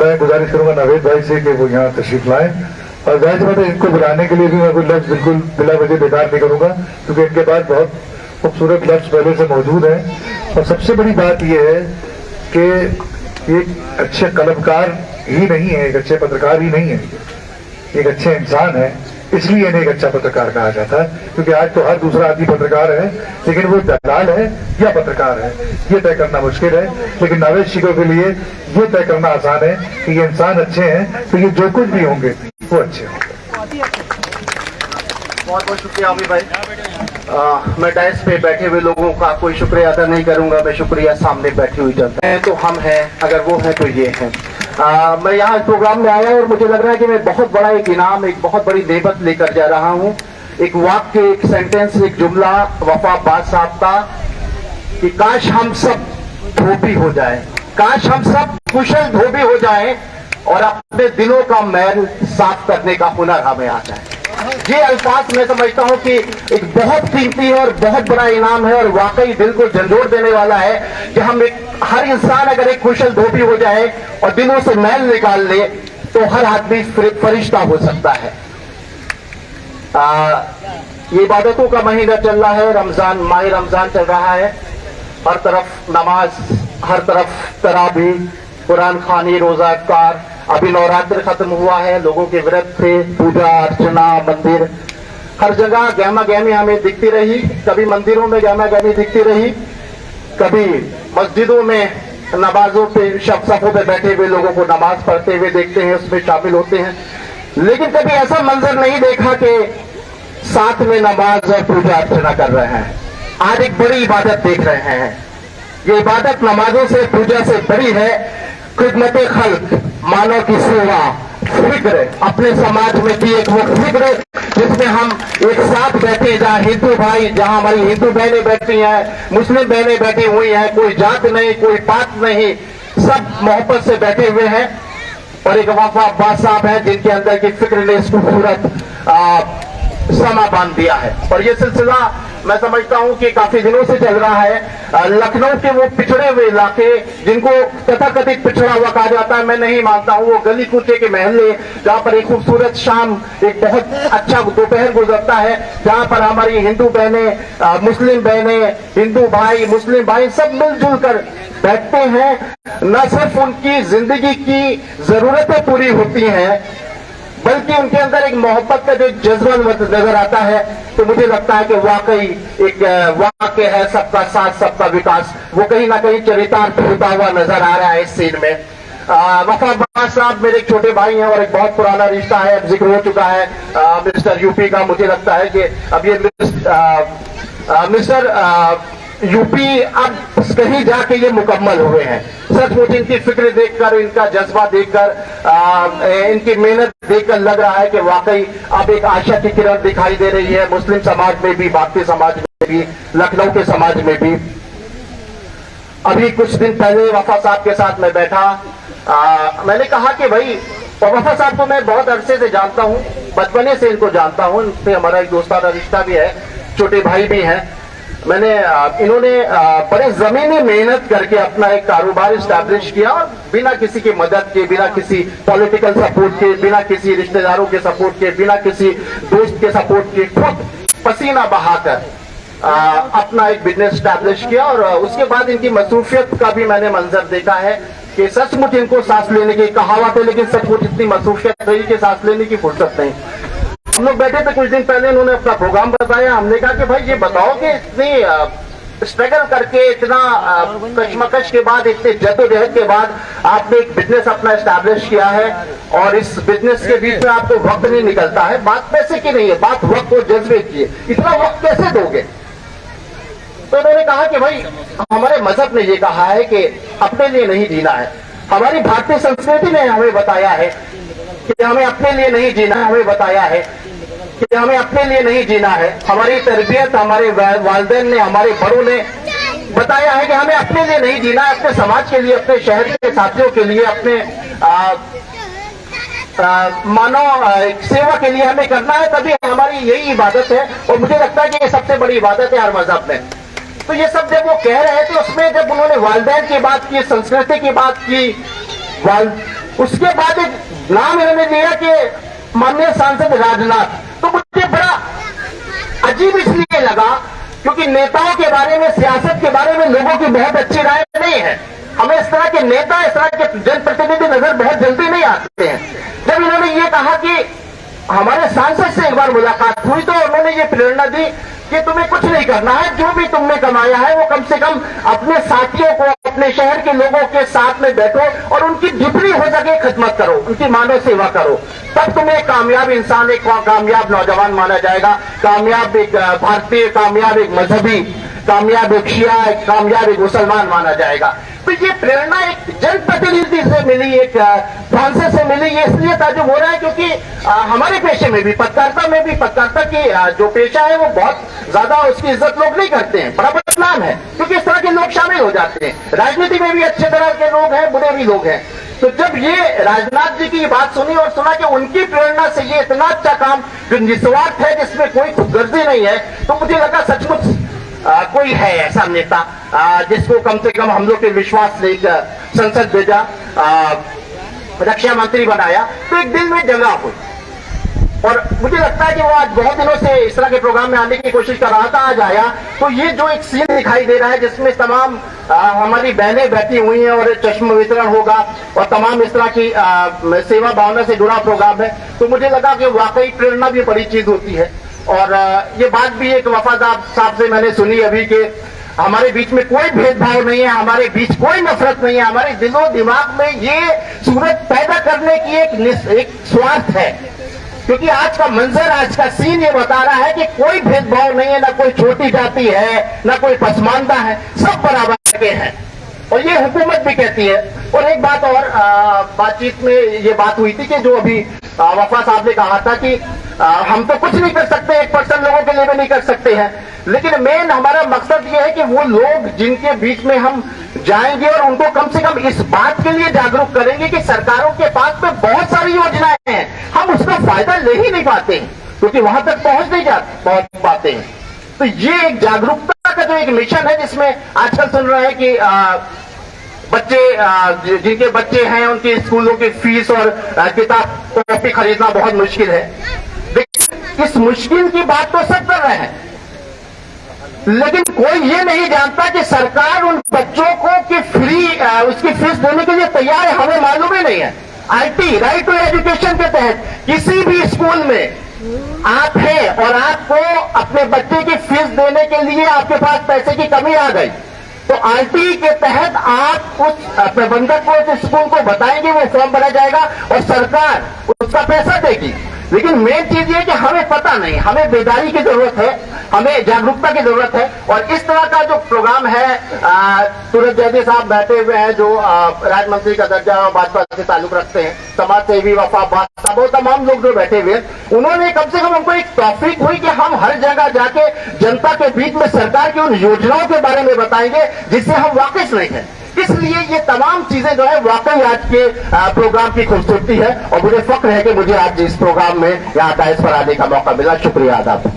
मैं गुजारिश करूंगा नावेद भाई से कि वो यहाँ तशरीफ लाएं, और जाहिर बात है इनको बुलाने के लिए भी मैं कोई लफ्ज बिल्कुल बिला वजह बेकार नहीं करूंगा, क्योंकि इनके पास बहुत खूबसूरत लफ्ज पहले से मौजूद हैं। और सबसे बड़ी बात यह है कि एक अच्छे कलमकार ही नहीं है, एक अच्छे पत्रकार ही नहीं है, एक अच्छे इंसान है, इसलिए इन्हें एक अच्छा पत्रकार कहा जाता है। क्योंकि आज तो हर दूसरा आदमी पत्रकार है, लेकिन वो दलाल है या पत्रकार है ये तय करना मुश्किल है। लेकिन नावेद शिको के लिए ये तय करना आसान है कि ये इंसान अच्छे हैं, तो ये जो कुछ भी होंगे वो अच्छे होंगे। बहुत बहुत शुक्रिया अभी भाई। मैं डायस पे बैठे हुए लोगों का कोई शुक्रिया अदा नहीं करूंगा, मैं शुक्रिया सामने बैठी हुई जनता है। तो हम हैं, अगर वो है तो ये है। मैं यहाँ इस प्रोग्राम में आया और मुझे लग रहा है कि मैं बहुत बड़ा एक इनाम, एक बहुत बड़ी नेमत लेकर जा रहा हूँ। एक वाक्य, एक सेंटेंस, एक जुमला वफा अब्बास साहब का कि काश हम सब धोबी हो जाए, काश हम सब कुशल धोबी हो जाए और अपने दिलों का मैल साफ करने का हुनर हमें आ जाए। ये अल्फाज मैं समझता हूं कि एक बहुत कीमती है और बहुत बड़ा इनाम है और वाकई दिल को झंझोड़ देने वाला है कि हम हर इंसान अगर एक कुशल धोबी हो जाए और दिलों से मैल निकाल ले तो हर आदमी फरिश्ता हो सकता है। ये इबादतों का महीना चल रहा है, रमजान, माह रमजान चल रहा है। हर तरफ नमाज, हर तरफ तराबी, कुरान खानी, रोजा, इफ्तार। अभी नवरात्र खत्म हुआ है, लोगों के व्रत थे, पूजा अर्चना, मंदिर, हर जगह गहमा गहमी हमें दिखती रही। कभी मंदिरों में गहमा गहमी दिखती रही, कभी मस्जिदों में नमाजों पे सफों पे बैठे हुए लोगों को नमाज पढ़ते हुए देखते हैं, उसमें शामिल होते हैं। लेकिन कभी ऐसा मंजर नहीं देखा कि साथ में नमाज और पूजा अर्चना कर रहे हैं। आज एक बड़ी इबादत देख रहे हैं। ये इबादत नमाजों से, पूजा से बड़ी है। खिदमत खल्क, मानव की सेवा, फिक्र, अपने समाज में की एक वो फिक्र जिसमें हम एक साथ बैठे, जहाँ हिंदू भाई, जहाँ हमारी हिंदू बहनें बैठी हैं, मुस्लिम बहनें बैठी हुई हैं, कोई जात नहीं, कोई पात नहीं, सब मोहब्बत से बैठे हुए हैं। और एक वफा अब्बास साहब है जिनके अंदर की फिक्र ने इस खूबसूरत समा बांध दिया है। और ये सिलसिला मैं समझता हूं कि काफी दिनों से चल रहा है। लखनऊ के वो पिछड़े हुए इलाके जिनको तथाकथित पिछड़ा हुआ कहा जाता है, मैं नहीं मानता हूं, वो गली कूचे के महल्ले जहां पर एक खूबसूरत शाम, एक बहुत अच्छा दोपहर गुजरता है, जहां पर हमारी हिंदू बहनें, मुस्लिम बहनें, हिंदू भाई, मुस्लिम भाई सब मिलजुल कर बैठते हैं। न सिर्फ उनकी जिंदगी की जरूरतें पूरी होती हैं, बल्कि उनके अंदर एक मोहब्बत का जो जज्बा नजर आता है। तो मुझे लगता है कि वाकई एक वाक्य है, सबका साथ सबका विकास, वो कहीं ना कहीं चरितार्थ होता हुआ नजर आ रहा है इस सीन में। वफा अब्बास साहब मेरे एक छोटे भाई हैं और एक बहुत पुराना रिश्ता है, अब जिक्र हो चुका है मिस्टर यूपी का। मुझे लगता है कि अब ये मिस्टर यूपी अब कहीं जाके ये मुकम्मल हुए हैं। सचमुच इनकी फिक्र देखकर, इनका जज्बा देखकर, इनकी मेहनत देखकर लग रहा है कि वाकई अब एक आशा की किरण दिखाई दे रही है, मुस्लिम समाज में भी, भारतीय समाज में भी, लखनऊ के समाज में भी। अभी कुछ दिन पहले वफा साहब के साथ मैं बैठा, मैंने कहा कि भाई, वफा साहब को मैं बहुत अरसे से जानता हूँ, बचपने से इनको जानता हूँ, इनसे हमारा एक दोस्ताना रिश्ता भी है, छोटे भाई भी हैं। इन्होंने बड़े जमीनी मेहनत करके अपना एक कारोबार स्टैब्लिश किया और बिना किसी की मदद के, बिना किसी पॉलिटिकल सपोर्ट के, बिना किसी रिश्तेदारों के सपोर्ट के, बिना किसी दोस्त के सपोर्ट के, खुद पसीना बहाकर अपना एक बिजनेस स्टैब्लिश किया। और उसके बाद इनकी मसरूफियत का भी मैंने मंजर देखा है कि सचमुच इनको सांस लेने की कहावत है, लेकिन सचमुच इतनी मसरूफियत रही कि सांस लेने की फुर्सत नहीं। हम लोग बैठे थे कुछ दिन पहले, इन्होंने अपना प्रोग्राम बताया। हमने कहा कि भाई ये बताओ कि इतनी स्ट्रगल करके, इतना कशमकश के बाद, इतने जद्दोजहद के बाद आपने एक बिजनेस अपना एस्टैब्लिश किया है और इस बिजनेस के बीच में आपको वक्त नहीं निकलता है। बात पैसे की नहीं है, बात वक्त और जज्बे की है। इतना वक्त कैसे दोगे? तो उन्होंने कहा कि भाई हमारे मजहब ने ये कहा है कि अपने लिए नहीं जीना है। हमारी भारतीय संस्कृति ने हमें बताया है कि हमें अपने लिए नहीं जीना है, हमें बताया है कि हमें अपने लिए नहीं जीना है। हमारी तरबियत, हमारे वालिदैन ने, हमारे बड़ों ने बताया है कि हमें अपने लिए नहीं जीना है, अपने समाज के लिए, अपने शहर के साथियों के लिए, अपने मानव सेवा के लिए हमें करना है। तभी हमारी यही इबादत है और मुझे लगता है कि ये सबसे बड़ी इबादत है हर मजहब में। तो ये सब जब वो कह रहे थे, उसमें जब उन्होंने वालिदैन की बात की, संस्कृति की बात की, उसके बाद एक नाम इन्होंने लिया कि माननीय सांसद राजनाथ। तो मुझे बड़ा अजीब इसलिए लगा क्योंकि नेताओं के बारे में, सियासत के बारे में लोगों की बहुत अच्छी राय नहीं है। हमें इस तरह के नेता, इस तरह के जनप्रतिनिधि नजर बहुत जल्दी नहीं आते हैं। जब इन्होंने ये कहा कि हमारे सांसद से एक बार मुलाकात हुई तो उन्होंने ये प्रेरणा दी कि तुम्हें कुछ नहीं करना है, जो भी तुमने कमाया है वो कम से कम अपने साथियों को, अपने शहर के लोगों के साथ में बैठो और उनकी जितनी हो सके खिदमत करो, उनकी मानव सेवा करो, तब तुम्हें एक कामयाब इंसान, एक कामयाब नौजवान माना जाएगा, कामयाब एक भारतीय, कामयाब एक मजहबी, कामयाब एक शिया, कामयाब एक मुसलमान माना जाएगा। तो ये प्रेरणा एक जनप्रतिनिधि से मिली, एक सांसद से मिली। ये इसलिए ताजुब हो रहा है क्योंकि हमारे पेशे में भी, पत्रकारिता की जो पेशा है वो बहुत ज्यादा उसकी इज्जत लोग नहीं करते हैं, बड़ा बदनाम है क्योंकि इस तरह के लोग शामिल हो जाते हैं। राजनीति में भी अच्छे तरह के लोग हैं, बुरे भी लोग हैं। तो जब ये राजनाथ जी की बात सुनी और सुना कि उनकी प्रेरणा से ये इतना अच्छा काम जो निस्वार्थ है, जिसमें कोई खुदगर्जी नहीं है, तो मुझे लगा सचमुच कोई है ऐसा नेता जिसको कम से कम हम लोग के विश्वास से एक संसद भेजा, रक्षा मंत्री बनाया, तो एक दिल में जगह हुई। और मुझे लगता है कि वो आज बहुत दिनों से इस तरह के प्रोग्राम में आने की कोशिश कर रहा था, आज आया। तो ये जो एक सीन दिखाई दे रहा है जिसमें तमाम हमारी बहनें बैठी हुई हैं और चश्म वितरण होगा और तमाम इस तरह की सेवा भावना से जुड़ा प्रोग्राम है, तो मुझे लगा कि वाकई प्रेरणा भी बड़ी चीज होती है। और ये बात भी एक वफादार साहब से मैंने सुनी अभी कि हमारे बीच में कोई भेदभाव नहीं है, हमारे बीच कोई नफरत नहीं है, हमारे दिलो दिमाग में ये सूरत पैदा करने की एक स्वार्थ है। क्योंकि आज का मंजर, आज का सीन ये बता रहा है कि कोई भेदभाव नहीं है, ना कोई छोटी जाति है, ना कोई पसमानदा है, सब बराबर के हैं। और ये हुकूमत भी कहती है। और एक बात और, बातचीत में ये बात हुई थी कि जो अभी वफा साहब ने कहा था कि हम तो कुछ नहीं कर सकते, 1% लोगों के लिए भी नहीं कर सकते हैं, लेकिन मेन हमारा मकसद ये है कि वो लोग जिनके बीच में हम जाएंगे और उनको कम से कम इस बात के लिए जागरूक करेंगे कि सरकारों के पास में बहुत सारी योजनाएं हैं, हम उसका फायदा ले ही नहीं पाते हैं क्योंकि वहां तक पहुंच पाते हैं। तो ये एक जागरूकता का जो एक मिशन है जिसमें आजकल सुन रहे हैं कि बच्चे जिनके बच्चे हैं उनके स्कूलों की फीस और किताब कॉपी खरीदना बहुत मुश्किल है। लेकिन इस मुश्किल की बात तो सब कर रहे हैं, लेकिन कोई ये नहीं जानता कि सरकार उन बच्चों को कि फ्री उसकी फीस देने के लिए तैयार है, हमें मालूम ही नहीं है। आईटी, राइट टू एजुकेशन के तहत किसी भी स्कूल में आप हैं और आपको अपने बच्चे की फीस देने के लिए आपके पास पैसे की कमी आ गई, तो आरटी के तहत आप उस प्रबंधक को, उस स्कूल को बताएंगे, वो फॉर्म भरा जाएगा और सरकार उसका पैसा देगी। लेकिन मेन चीज ये कि हमें पता नहीं, हमें बेदारी की जरूरत है, हमें जागरूकता की जरूरत है। और इस तरह का जो प्रोग्राम है, सूरज जैदी साहब बैठे हुए हैं जो राज्य मंत्री का दर्जा और भाजपा से ताल्लुक रखते हैं, समाज सेवी वफा बादशाह, वो तमाम लोग जो बैठे हुए हैं, उन्होंने कम से कम हमको एक टॉपिक हुई कि हम हर जगह जाके जनता के बीच में सरकार की उन योजनाओं के बारे में बताएंगे जिससे हम वाकिफ नहीं है। इसलिए ये तमाम चीजें जो है वाकई आज के प्रोग्राम की खूबसूरती है और मुझे फक्र है कि मुझे आज इस प्रोग्राम में यहाँ डायस पर आने का मौका मिला। शुक्रिया, आदाब।